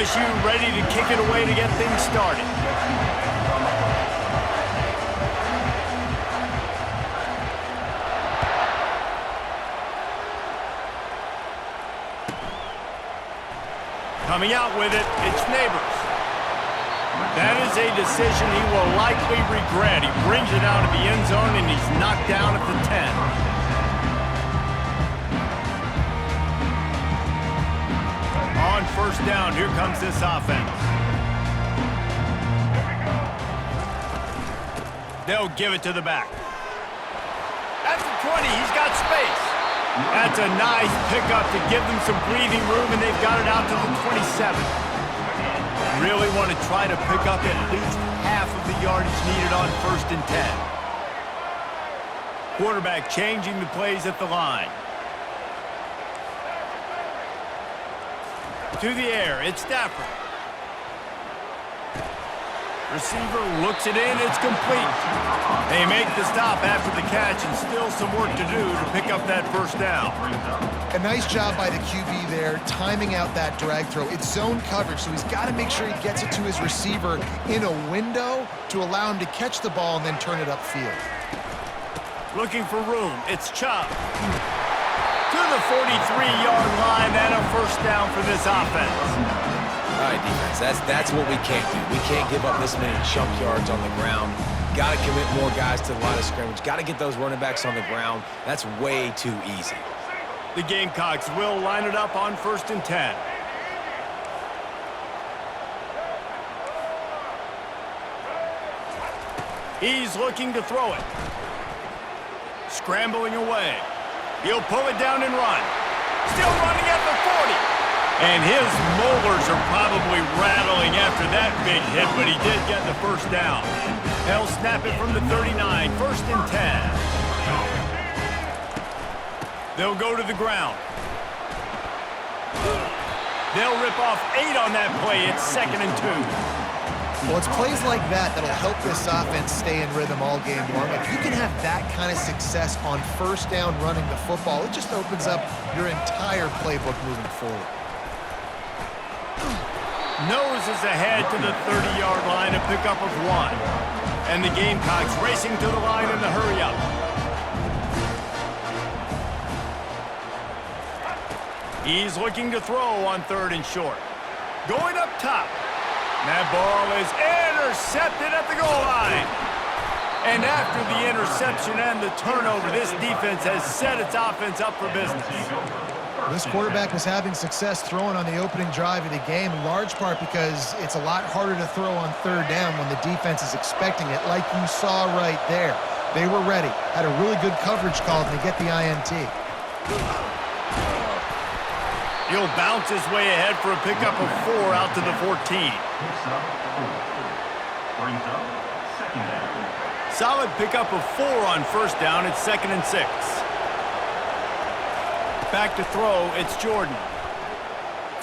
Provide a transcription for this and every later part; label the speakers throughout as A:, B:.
A: LSU ready to kick it away to get things started. Coming out with it, it's Neighbors. That is a decision he will likely regret. He brings it out of the end zone, and he's knocked down at the 10. On first down, here comes this offense. They'll give it to the back. At the 20, he's got space. That's a nice pickup to give them some breathing room, and they've got it out to the 27. Really want to try to pick up at least half of the yardage needed on first and 10. Quarterback changing the plays at the line. To the air, it's Stafford. Receiver looks it in, it's complete. They make the stop after the catch, and still some work to do to pick up that first down.
B: A nice job by the QB there, timing out that drag throw. It's zone coverage, so he's got to make sure he gets it to his receiver in a window to allow him to catch the ball and then turn it upfield.
A: Looking for room, it's Chubb. To the 43-yard line, and a first down for this offense.
C: All right, defense, that's what we can't do. We can't give up this many chunk yards on the ground. Got to commit more guys to the line of scrimmage. Got to get those running backs on the ground. That's way too easy.
A: The Gamecocks will line it up on first and 10. He's looking to throw it. Scrambling away. He'll pull it down and run. Still running at the 40. And his molars are probably rattling after that big hit, but he did get the first down. They'll snap it from the 39, first and 10. They'll go to the ground. They'll rip off 8 on that play. It's second and 2.
B: Well, it's plays like that that'll help this offense stay in rhythm all game long. If you can have that kind of success on first down running the football, it just opens up your entire playbook moving forward.
A: Noses ahead to the 30-yard line, a pickup of 1. And the Gamecocks racing to the line in the hurry-up. He's looking to throw on third and short. Going up top. That ball is intercepted at the goal line. And after the interception and the turnover, this defense has set its offense up for business.
B: This quarterback was having success throwing on the opening drive of the game, in large part because it's a lot harder to throw on third down when the defense is expecting it, like you saw right there. They were ready, had a really good coverage call, and they get the INT.
A: He'll bounce his way ahead for a pickup of 4 out to the 14. Solid pickup of 4 on first down. It's second and 6. Back to throw, it's Jordan.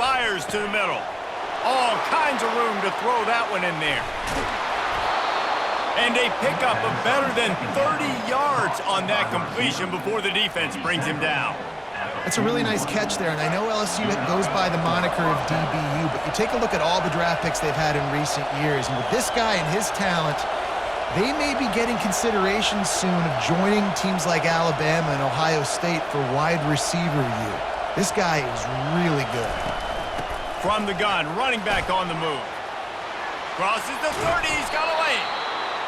A: Fires to the middle. All kinds of room to throw that one in there. And a pickup of better than 30 yards on that completion before the defense brings him down.
B: That's a really nice catch there, and I know LSU goes by the moniker of DBU, but you take a look at all the draft picks they've had in recent years, and with this guy and his talent, they may be getting consideration soon of joining teams like Alabama and Ohio State for wide receiver view. This guy is really good.
A: From the gun, running back on the move. Crosses the 30, he's got a lane.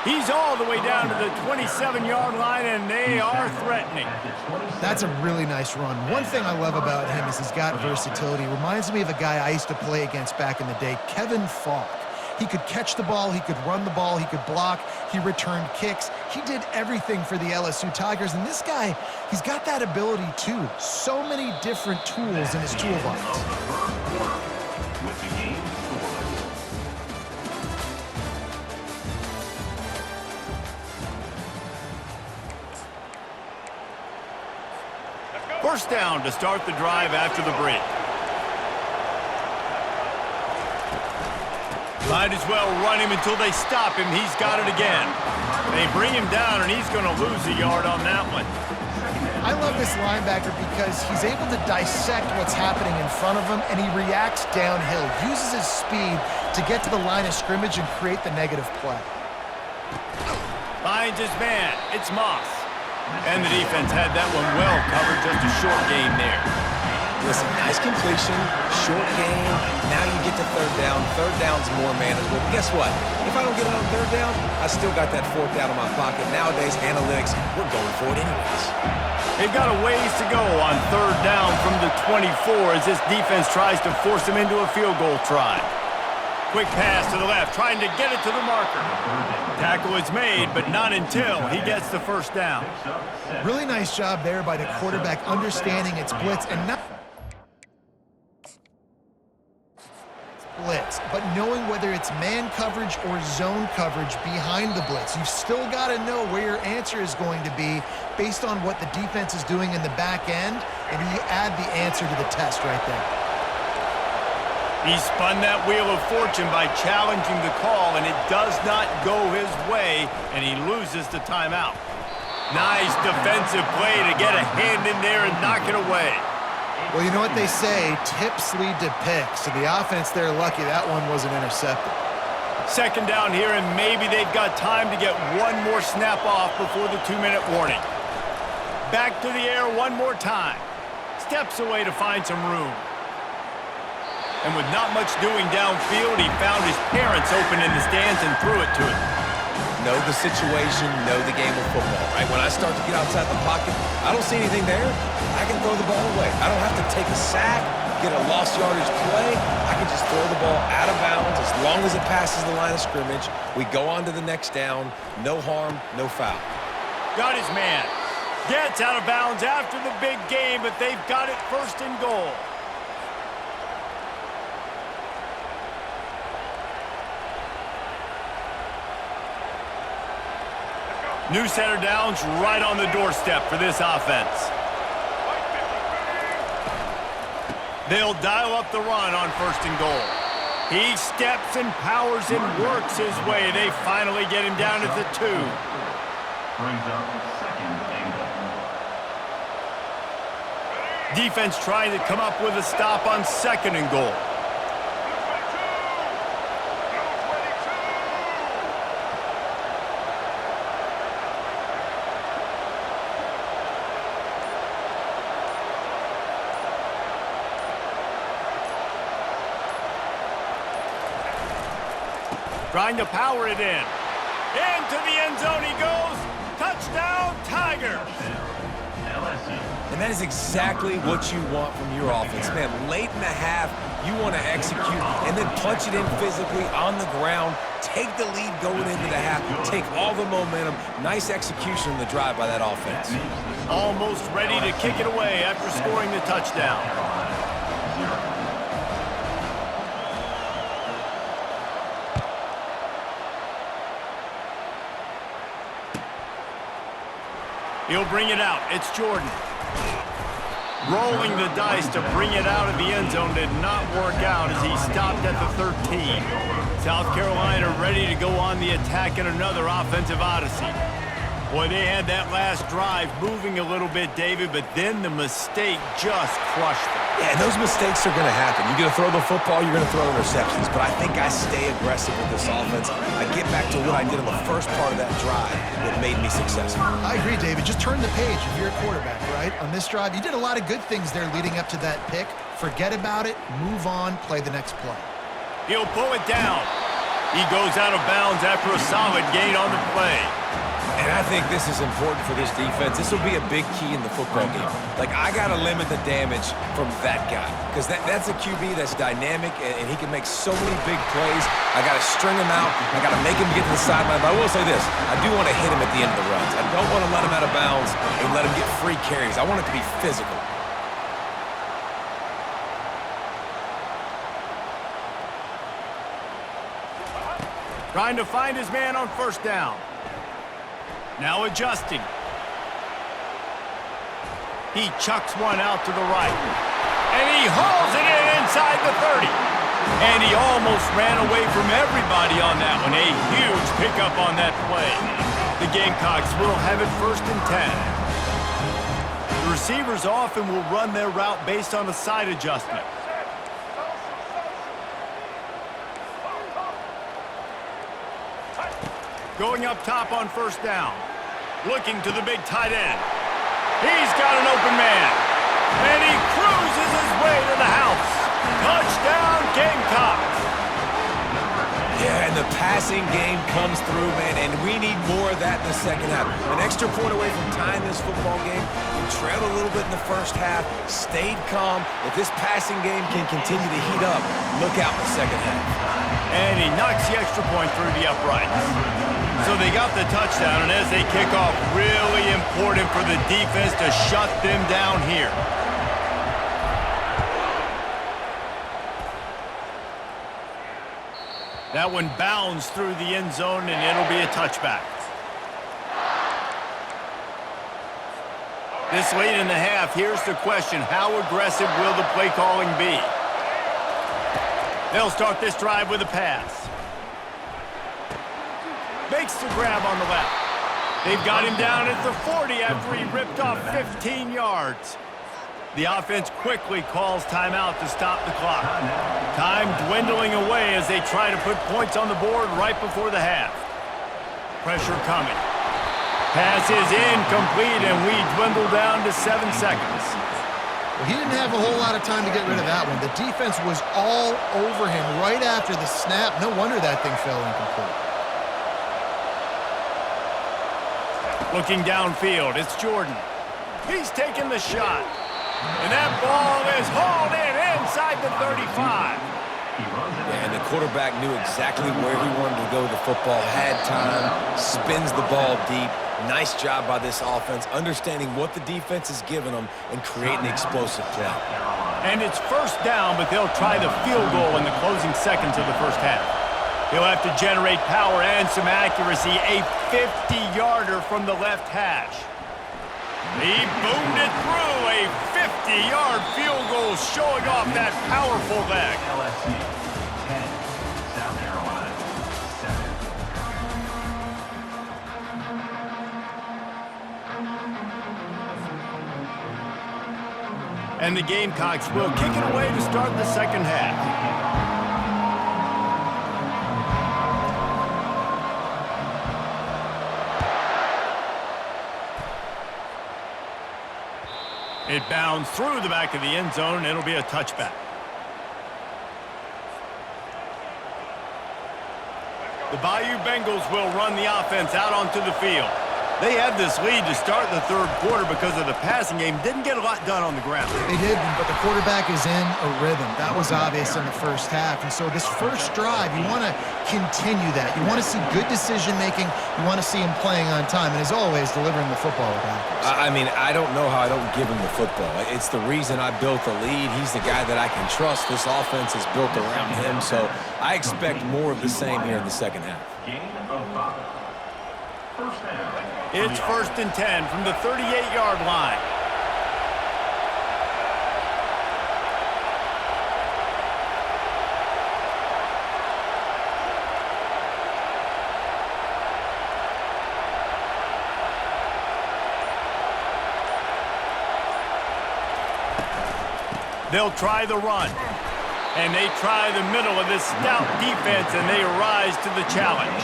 A: He's all the way down to the 27-yard line, and they are threatening.
B: That's a really nice run. One thing I love about him is he's got versatility. Reminds me of a guy I used to play against back in the day, Kevin Falk. He could catch the ball, he could run the ball, he could block, he returned kicks. He did everything for the LSU Tigers, and this guy, he's got that ability too. So many different tools in his toolbox.
A: First down to start the drive after the break. Might as well run him until they stop him. He's got it again. They bring him down, and he's going to lose a yard on that one.
B: I love this linebacker because he's able to dissect what's happening in front of him, and he reacts downhill, uses his speed to get to the line of scrimmage and create the negative play.
A: Finds his man. It's Moss. And the defense had that one well covered. Just a short game there.
C: Listen, nice completion, short game. Now you get to third down. Third down's more manageable. But guess what? If I don't get it on third down, I still got that fourth down in my pocket. Nowadays, analytics, we're going for it anyways.
A: They've got a ways to go on third down from the 24 as this defense tries to force them into a field goal try. Quick pass to the left, trying to get it to the marker. Tackle is made, but not until he gets the first down.
B: Really nice job there by the quarterback understanding its blitz and not blitz, but knowing whether it's man coverage or zone coverage behind the blitz. You've still got to know where your answer is going to be based on what the defense is doing in the back end, and you add the answer to the test right there.
A: He spun that wheel of fortune by challenging the call, and it does not go his way, and he loses the timeout. Nice defensive play to get a hand in there and knock it away.
B: Well, you know what they say, tips lead to picks. So the offense, they're lucky that one wasn't intercepted.
A: Second down here, and maybe they've got time to get one more snap off before the 2-minute warning. Back to the air one more time. Steps away to find some room. And with not much doing downfield, he found his parents open in the stands and threw it to him.
C: Know the situation, know the game of football, right? When I start to get outside the pocket, I don't see anything there, I can throw the ball away. I don't have to take a sack, get a lost yardage play. I can just throw the ball out of bounds as long as it passes the line of scrimmage. We go on to the next down. No harm, no foul.
A: Got his man. Gets out of bounds after the big game, but they've got it first and goal. New set of downs right on the doorstep for this offense. They'll dial up the run on first and goal. He steps and powers and works his way. They finally get him down at the 2.
D: Brings up second and goal.
A: Defense trying to come up with a stop on second and goal. Trying to power it in. Into the end zone he goes. Touchdown, Tigers.
C: And that is exactly what you want from your offense. Man, late in the half, you want to execute and then punch it in physically on the ground. Take the lead going into the half. Take all the momentum. Nice execution on the drive by that offense.
A: Almost ready to kick it away after scoring the touchdown. He'll bring it out. It's Jordan. Rolling the dice to bring it out of the end zone did not work out as he stopped at the 13. South Carolina ready to go on the attack in another offensive odyssey. Boy, they had that last drive moving a little bit, David, but then the mistake just crushed them.
C: Yeah, and those mistakes are going to happen. You're going to throw the football, you're going to throw interceptions, but I think I stay aggressive with this offense. I get back to what I did in the first part of that drive that made me successful.
B: I agree, David. Just turn the page if you're a quarterback, right? On this drive, you did a lot of good things there leading up to that pick. Forget about it, move on, play the next play.
A: He'll pull it down. He goes out of bounds after a solid gain on the play.
C: And I think this is important for this defense. This will be a big key in the football game. Like, I got to limit the damage from that guy because that's a QB that's dynamic, and he can make so many big plays. I got to string him out. I got to make him get to the sideline. But I will say this. I do want to hit him at the end of the runs. I don't want to let him out of bounds and let him get free carries. I want it to be physical.
A: Trying to find his man on first down. Now adjusting. He chucks one out to the right. And he hauls it in inside the 30. And he almost ran away from everybody on that one. A huge pickup on that play. The Gamecocks will have it first and 10. receivers often will run their route based on a side adjustment. Going up top on first down. Looking to the big tight end. He's got an open man. And he cruises his way to the house. Touchdown, Gamecocks.
C: Yeah, and the passing game comes through, man, and we need more of that in the second half. An extra point away from tying this football game. We trailed a little bit in the first half, stayed calm. If this passing game can continue to heat up, look out in the second half.
A: And he knocks the extra point through the uprights. So they got the touchdown, and as they kick off, really important for the defense to shut them down here. That one bounds through the end zone, and it'll be a touchback. This late in the half, here's the question. How aggressive will the play calling be? They'll start this drive with a pass. Makes the grab on the left. They've got him down at the 40 after he ripped off 15 yards. The offense quickly calls timeout to stop the clock. Time dwindling away as they try to put points on the board right before the half. Pressure coming. Pass is incomplete, and we dwindle down to 7 seconds.
B: Well, he didn't have a whole lot of time to get rid of that one. The defense was all over him right after the snap. No wonder that thing fell incomplete.
A: Looking downfield, it's Jordan. He's taking the shot. And that ball is hauled in inside the 35.
C: Yeah, and the quarterback knew exactly where he wanted to go with the football, had time, spins the ball deep. Nice job by this offense, understanding what the defense is giving them and creating the explosive play.
A: And it's first down, but they'll try the field goal in the closing seconds of the first half. He'll have to generate power and some accuracy, a 50-yarder from the left hash. He boomed it through, a 50-yard field goal showing off that powerful leg.
D: LSU 10, South Carolina 7.
A: And the Gamecocks will kick it away to start the second half. It bounds through the back of the end zone, and it'll be a touchback. The Bayou Bengals will run the offense out onto the field. They had this lead to start the third quarter because of the passing game. Didn't get a lot done on the ground.
B: They didn't, but the quarterback is in a rhythm. That was obvious in the first half. And so this first drive, you want to continue that. You want to see good decision-making. You want to see him playing on time. And as always, delivering the football with accuracy.
C: I mean, I don't know how I don't give him the football. It's the reason I built the lead. He's the guy that I can trust. This offense is built around him. So I expect more of the same here in the second half.
D: Gain of 5. First down.
A: It's 1st and 10 from the 38-yard line. They'll try the run. And they try the middle of this stout defense, and they rise to the challenge.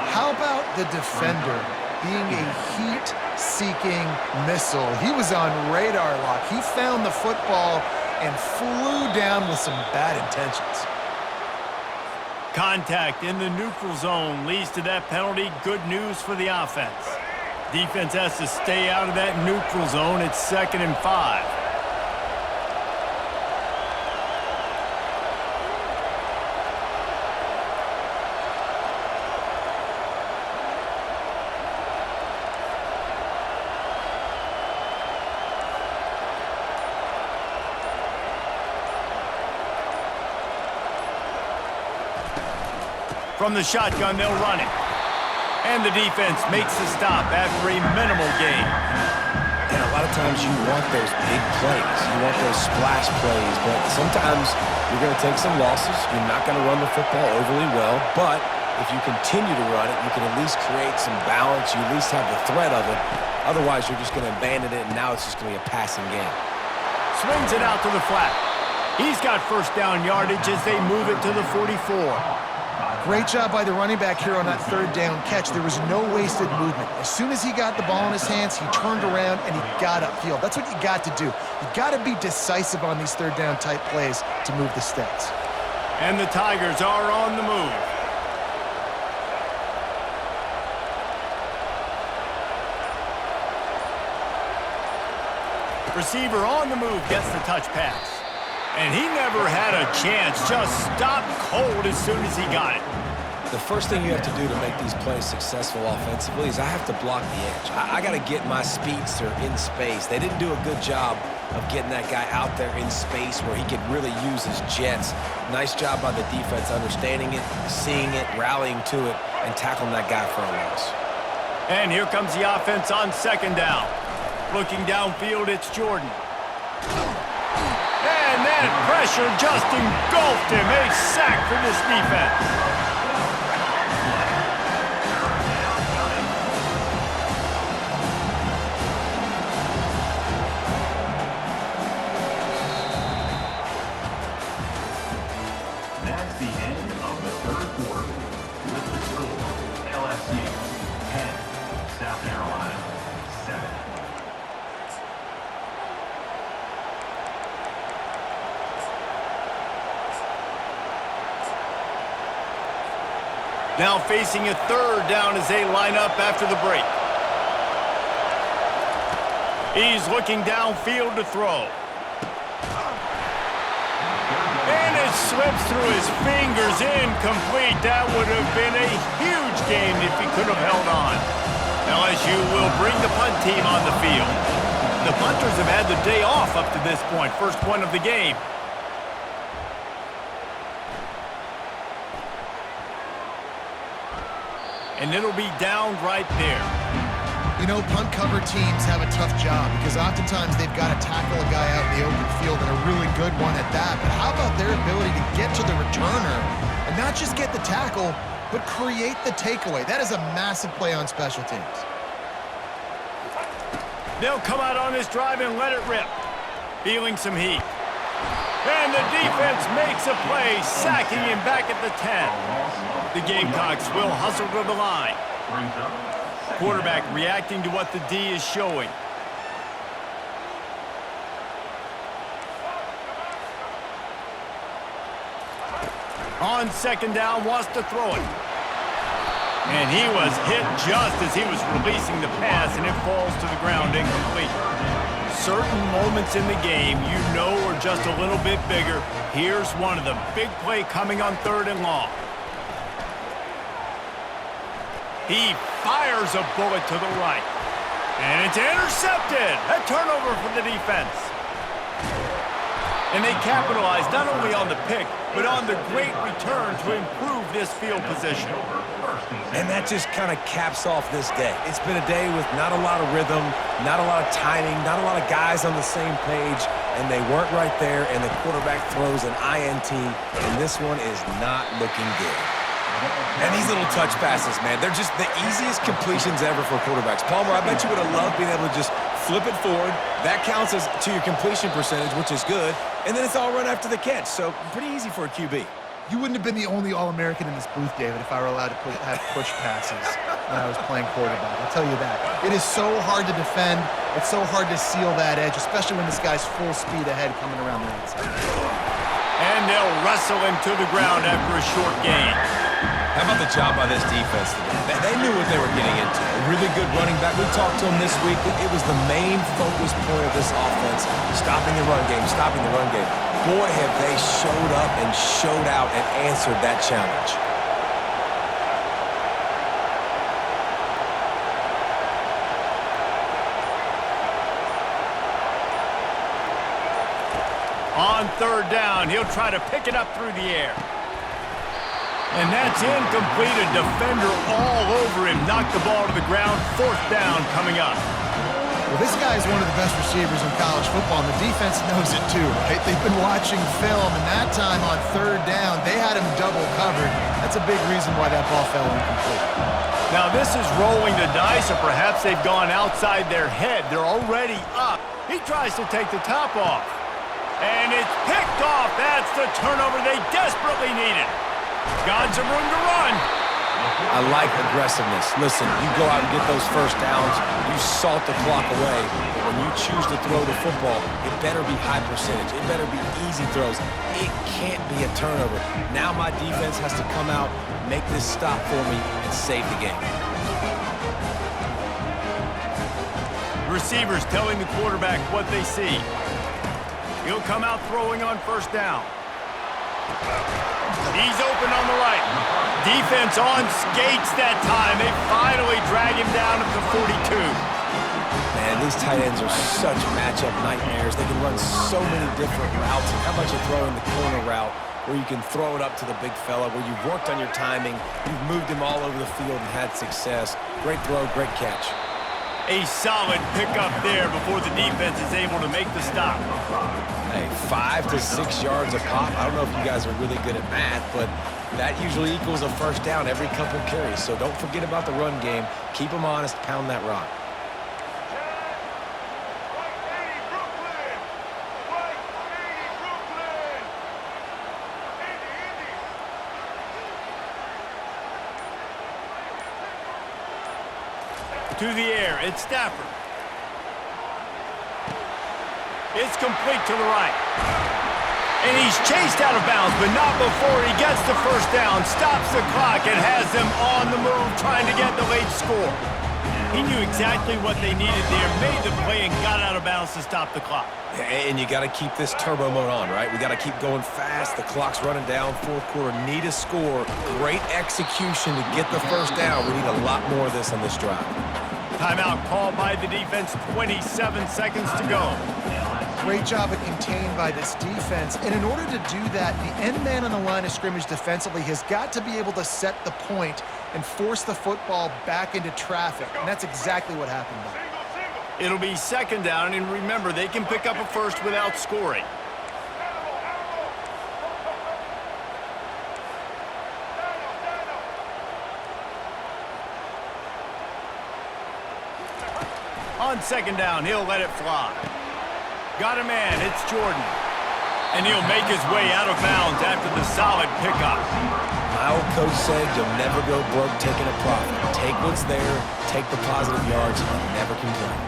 B: How about the defender being a heat-seeking missile? He was on radar lock. He found the football and flew down with some bad intentions.
A: Contact in the neutral zone leads to that penalty. Good news for the offense. Defense has to stay out of that neutral zone. It's 2nd and 5. From the shotgun, they'll run it. And the defense makes the stop after a minimal gain.
C: And a lot of times you want those big plays. You want those splash plays. But sometimes you're going to take some losses. You're not going to run the football overly well. But if you continue to run it, you can at least create some balance. You at least have the threat of it. Otherwise, you're just going to abandon it, and now it's just going to be a passing game.
A: Swings it out to the flat. He's got first down yardage as they move it to the 44.
B: Great job by the running back here on that third down catch. There was no wasted movement. As soon as he got the ball in his hands, he turned around and he got upfield. That's what you got to do. You got to be decisive on these third down type plays to move the sticks.
A: And the Tigers are on the move. Receiver on the move gets the touch pass. And he never had a chance, just stopped cold as soon as he got it.
C: The first thing you have to do to make these plays successful offensively is I have to block the edge. I got to get my speedster in space. They didn't do a good job of getting that guy out there in space where he could really use his jets. Nice job by the defense understanding it, seeing it, rallying to it, and tackling that guy for a loss.
A: And here comes the offense on second down. Looking downfield, it's Jordan. And that pressure just engulfed him. A sack for this defense.
D: That's the end of the third quarter. With the score, LSU 10, South Carolina 7.
A: Now facing a third down as they line up after the break. He's looking downfield to throw. And it slips through his fingers, incomplete. That would have been a huge game if he could have held on. LSU will bring the punt team on the field. The punters have had the day off up to this point. First one of the game. And it'll be down right there.
B: You know, punt cover teams have a tough job because oftentimes they've got to tackle a guy out in the open field and a really good one at that. But how about their ability to get to the returner and not just get the tackle, but create the takeaway? That is a massive play on special teams.
A: They'll come out on this drive and let it rip. Feeling some heat. And the defense makes a play, sacking him back at the 10. The Gamecocks will hustle to the line. Quarterback reacting to what the D is showing. On second down, wants to throw it. And he was hit just as he was releasing the pass, and it falls to the ground incomplete. Certain moments in the game you know are just a little bit bigger. Here's one of them. Big play coming on third and long. He fires a bullet to the right. And it's intercepted. A turnover for the defense. And they capitalize not only on the pick, but on the great return to improve this field position.
C: And that just kind of caps off this day. It's been a day with not a lot of rhythm, not a lot of timing, not a lot of guys on the same page, and they weren't right there, and the quarterback throws an INT, and this one is not looking good. And these little touch passes, man, they're just the easiest completions ever for quarterbacks. Palmer, I bet you would have loved being able to just flip it forward. That counts as to your completion percentage, which is good, and then it's all run after the catch, so pretty easy for a QB.
B: You wouldn't have been the only All-American in this booth, David, if I were allowed to have push passes when I was playing quarterback. I'll tell you that. It is so hard to defend. It's so hard to seal that edge, especially when this guy's full speed ahead coming around the outside.
A: And they'll wrestle him to the ground after a short gain.
C: How about the job by this defense today? They knew what they were getting into. A really good running back. We talked to him this week. It was the main focus point of this offense. Stopping the run game, stopping the run game. Boy, have they showed up and showed out and answered that challenge.
A: On third down, he'll try to pick it up through the air. And that's incomplete. A defender all over him. Knocked the ball to the ground. Fourth down coming up.
B: Well, this guy is one of the best receivers in college football, and the defense knows it too, right? They've been watching film, and that time on third down, they had him double covered, That's a big reason why that ball fell incomplete.
A: Now this is rolling the dice, or perhaps they've gone outside their head. They're already up. He tries to take the top off. And it's picked off. That's the turnover they desperately needed. Got some room to run.
C: I like aggressiveness. Listen, you go out and get those first downs, you salt the clock away. But when you choose to throw the football, it better be high percentage. It better be easy throws. It can't be a turnover. Now my defense has to come out, make this stop for me, and save the game.
A: Receivers telling the quarterback what they see. He'll come out throwing on first down. He's open on the right. Defense on skates that time. They finally drag him down at the 42.
C: Man, these tight ends are such matchup nightmares. They can run so many different routes. And how about you throw in the corner route where you can throw it up to the big fella, where you've worked on your timing, you've moved him all over the field and had success. Great throw, great catch.
A: A solid pickup there before the defense is able to make the stop.
C: Hey, 5 to 6 yards a pop. I don't know if you guys are really good at math, but that usually equals a first down every couple carries. So don't forget about the run game. Keep them honest, pound that rock.
A: To the air, it's Stafford. It's complete to the right. And he's chased out of bounds, but not before he gets the first down, stops the clock, and has them on the move trying to get the late score. He knew exactly what they needed there, made the play, and got out of bounds to stop the clock.
C: And you got to keep this turbo mode on, right? We got to keep going fast. The clock's running down. Fourth quarter, need a score. Great execution to get the first down. We need a lot more of this on this drive.
A: Timeout called by the defense, 27 seconds to go.
B: Great job of contained by this defense. And in order to do that, the end man on the line of scrimmage defensively has got to be able to set the point and force the football back into traffic. And that's exactly what happened there.
A: It'll be second down, and remember, they can pick up a first without scoring. On second down, he'll let it fly. Got a man, it's Jordan. And he'll make his way out of bounds after the solid pickup.
C: My old coach said you'll never go broke taking a profit. Take what's there, take the positive yards, and never complain.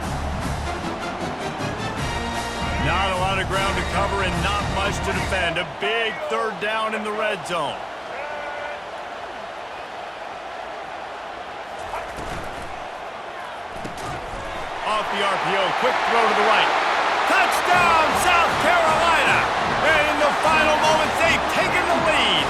A: Not a lot of ground to cover and not much to defend. A big third down in the red zone. Off the RPO, quick throw to the right. Touchdown, South Carolina! And in the final moments, they've taken the lead.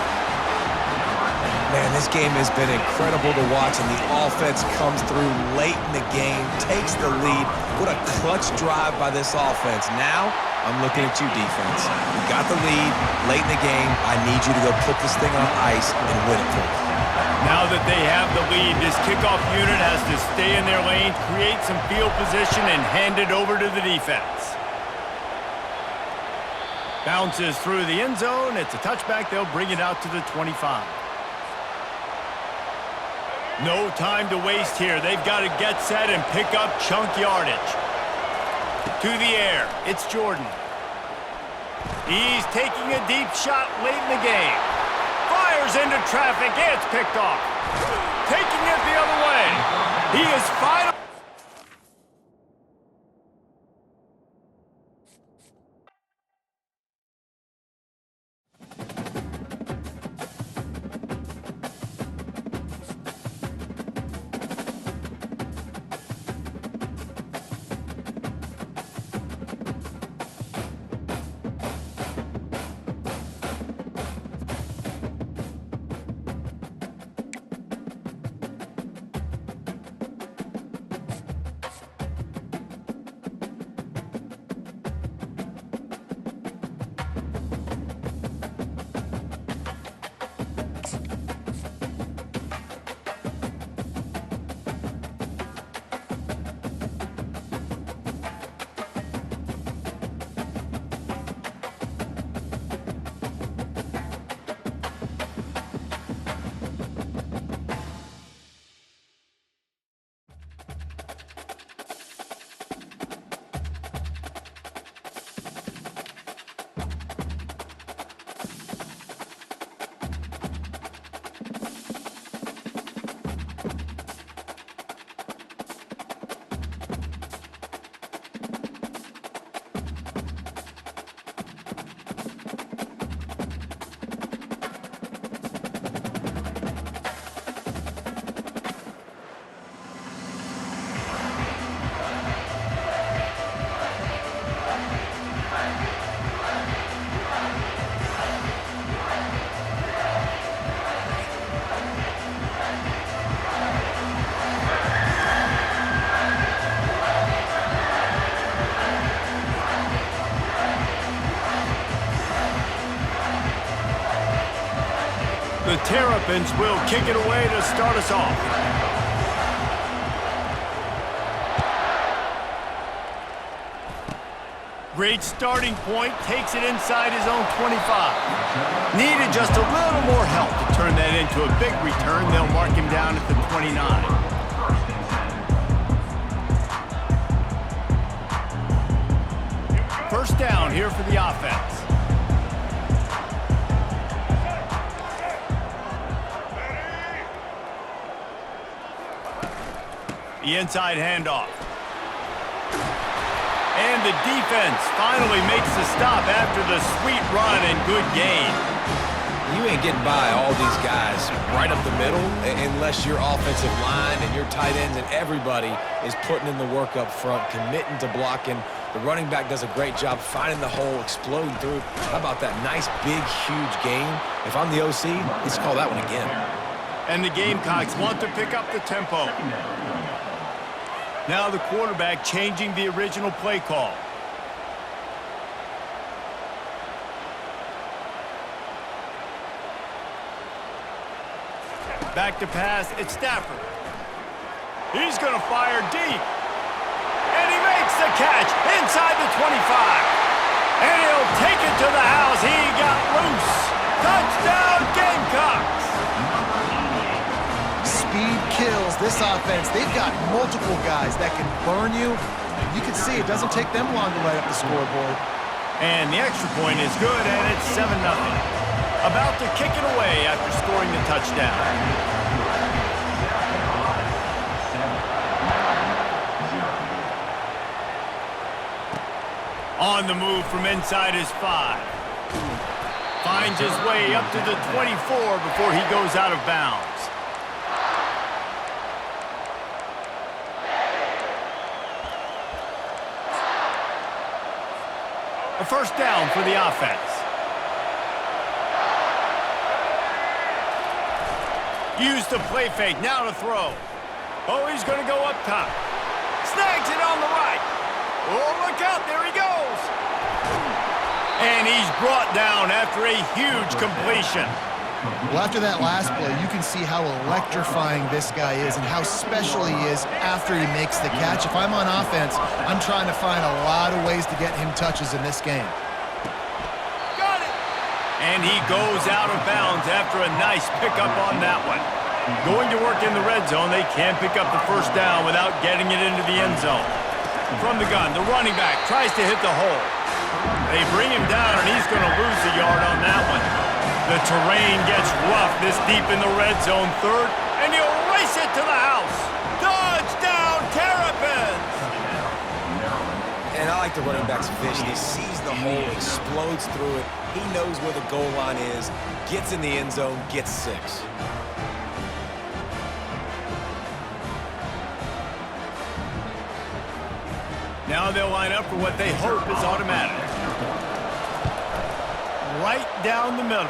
C: Man, this game has been incredible to watch, and the offense comes through late in the game, takes the lead. What a clutch drive by this offense. Now, I'm looking at you, defense. You got the lead late in the game. I need you to go put this thing on ice and win it for me.
A: Now that they have the lead, this kickoff unit has to stay in their lane, create some field position, and hand it over to the defense. Bounces through the end zone. It's a touchback. They'll bring it out to the 25. No time to waste here. They've got to get set and pick up chunk yardage. To the air, it's Jordan. He's taking a deep shot late in the game. Fires into traffic. It's picked off. Taking it the other way. He is final. The Terrapins will kick it away to start us off. Great starting point, takes it inside his own 25. Needed just a little more help to turn that into a big return. They'll mark him down at the 29. First down here for the offense. The inside handoff. And the defense finally makes the stop after the sweet run and good gain.
C: You ain't getting by all these guys right up the middle unless your offensive line and your tight ends and everybody is putting in the work up front, committing to blocking. The running back does a great job finding the hole, exploding through. How about that nice, big, huge gain? If I'm the OC, let's call that one again.
A: And the Gamecocks want to pick up the tempo. Now the quarterback changing the original play call. Back to pass, it's Stafford. He's going to fire deep. And he makes the catch inside the 25. And he'll take it to the house. He got loose. Touchdown, Gamecocks.
B: Speed kills this offense. They've got multiple guys that can burn you. You can see it doesn't take them long to light up the scoreboard.
A: And the extra point is good, and it's 7-0. About to kick it away after scoring the touchdown. On the move from inside his 5. Finds his way up to the 24 before he goes out of bounds. A first down for the offense. Used the play fake, now to throw. Oh, he's going to go up top. Snags it on the right. Oh, look out, there he goes. And he's brought down after a huge completion.
B: Well, after that last play, you can see how electrifying this guy is and how special he is after he makes the catch. If I'm on offense, I'm trying to find a lot of ways to get him touches in this game.
A: Got it! And he goes out of bounds after a nice pickup on that one. Going to work in the red zone, they can't pick up the first down without getting it into the end zone. From the gun, the running back tries to hit the hole. They bring him down, and he's going to lose a yard on that one. The terrain gets rough this deep in the red zone, third, and he'll race it to the house. Touchdown, Terrapins!
C: And I like the running back's vision. He sees the hole, explodes through it. He knows where the goal line is, gets in the end zone, gets 6.
A: Now they'll line up for what they hope is automatic. Right down the middle.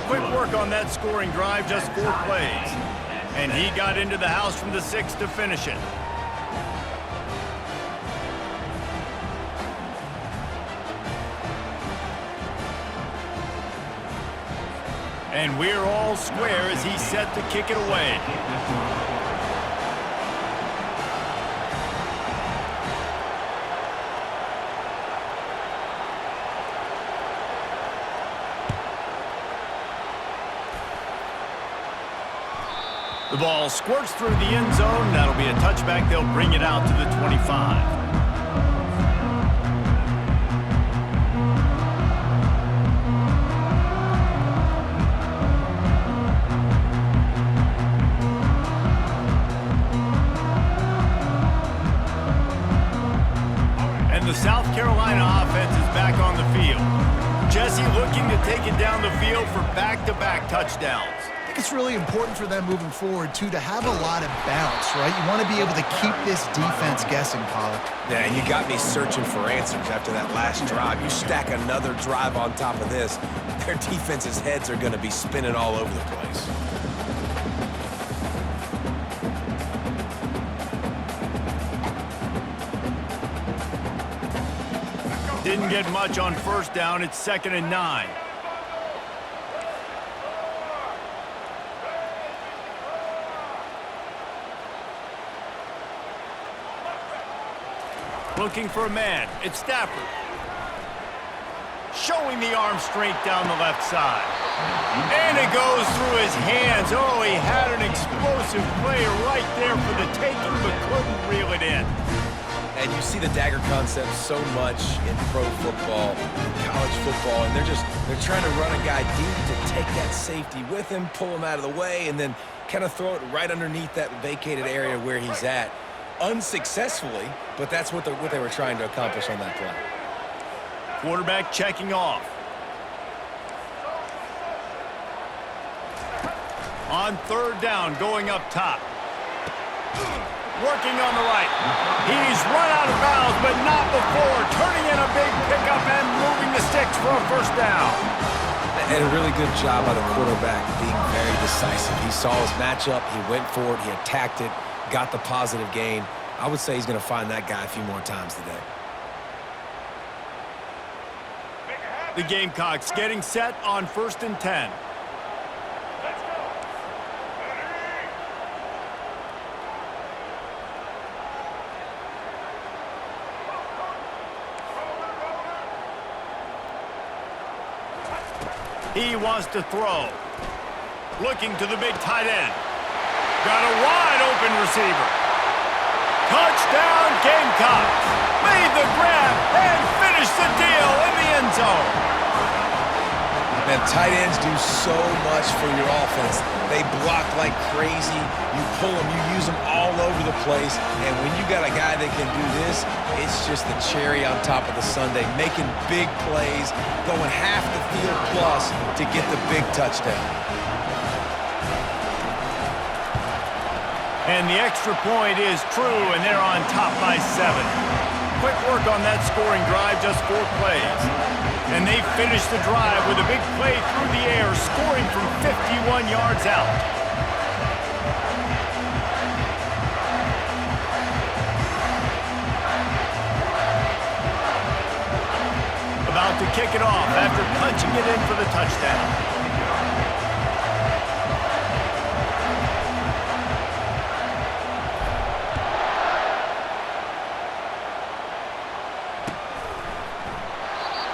A: Quick work on that scoring drive, just 4 plays. And he got into the house from the 6 to finish it. And we're all square as he's set to kick it away. The ball squirts through the end zone. That'll be a touchback. They'll bring it out to the 25. And the South Carolina offense is back on the field. Jesse looking to take it down the field for back-to-back touchdowns.
B: I think it's really important for them moving forward, too, to have a lot of bounce, right? You want to be able to keep this defense guessing, Pollack.
C: Yeah, you got me searching for answers after that last drive. You stack another drive on top of this, their defense's heads are going to be spinning all over the place.
A: Didn't get much on first down. It's 2nd and 9. Looking for a man. It's Stafford. Showing the arm strength down the left side. And it goes through his hands. Oh, he had an explosive player right there for the taking, but couldn't reel it in.
C: And you see the dagger concept so much in pro football, college football, and they're trying to run a guy deep to take that safety with him, pull him out of the way, and then kind of throw it right underneath that vacated area where he's at. Unsuccessfully, but that's what they were trying to accomplish on that play.
A: Quarterback checking off. On third down, going up top. Working on the right. He's run out of bounds, but not before. Turning in a big pickup and moving the sticks for a first down.
C: And a really good job by the quarterback being very decisive. He saw his matchup, he went for it, he attacked it, got the positive gain. I would say he's going to find that guy a few more times today.
A: The Gamecocks getting set on 1st and 10. He wants to throw. Looking to the big tight end. Got a wide open receiver. Touchdown Gamecocks. Made the grab and finished the deal in the end zone.
C: Man, tight ends do so much for your offense. They block like crazy. You pull them, you use them all over the place. And when you got a guy that can do this, it's just the cherry on top of the sundae, making big plays, going half the field plus to get the big touchdown.
A: And the extra point is true, and they're on top by 7. Quick work on that scoring drive, just 4 plays. And they finish the drive with a big play through the air, scoring from 51 yards out. About to kick it off after punching it in for the touchdown.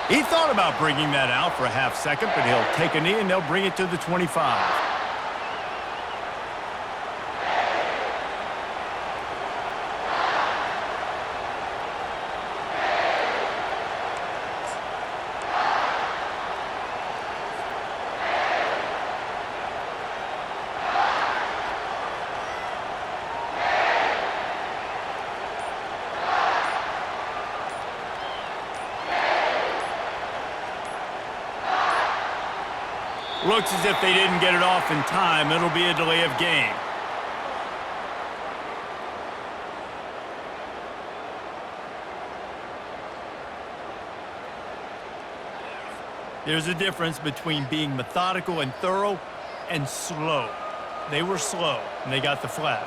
A: He thought about bringing that out for a half second, but he'll take a knee and they'll bring it to the 25. Looks as if they didn't get it off in time. It'll be a delay of game. There's a difference between being methodical and thorough and slow. They were slow, and they got the flag.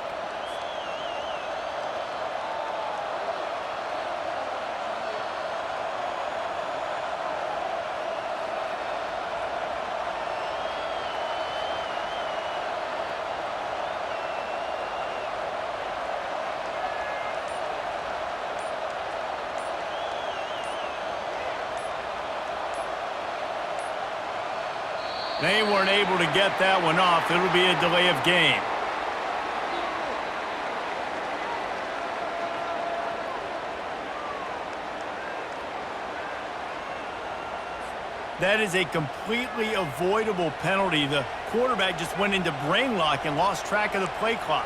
A: They weren't able to get that one off. It'll be a delay of game. That is a completely avoidable penalty. The quarterback just went into brain lock and lost track of the play clock.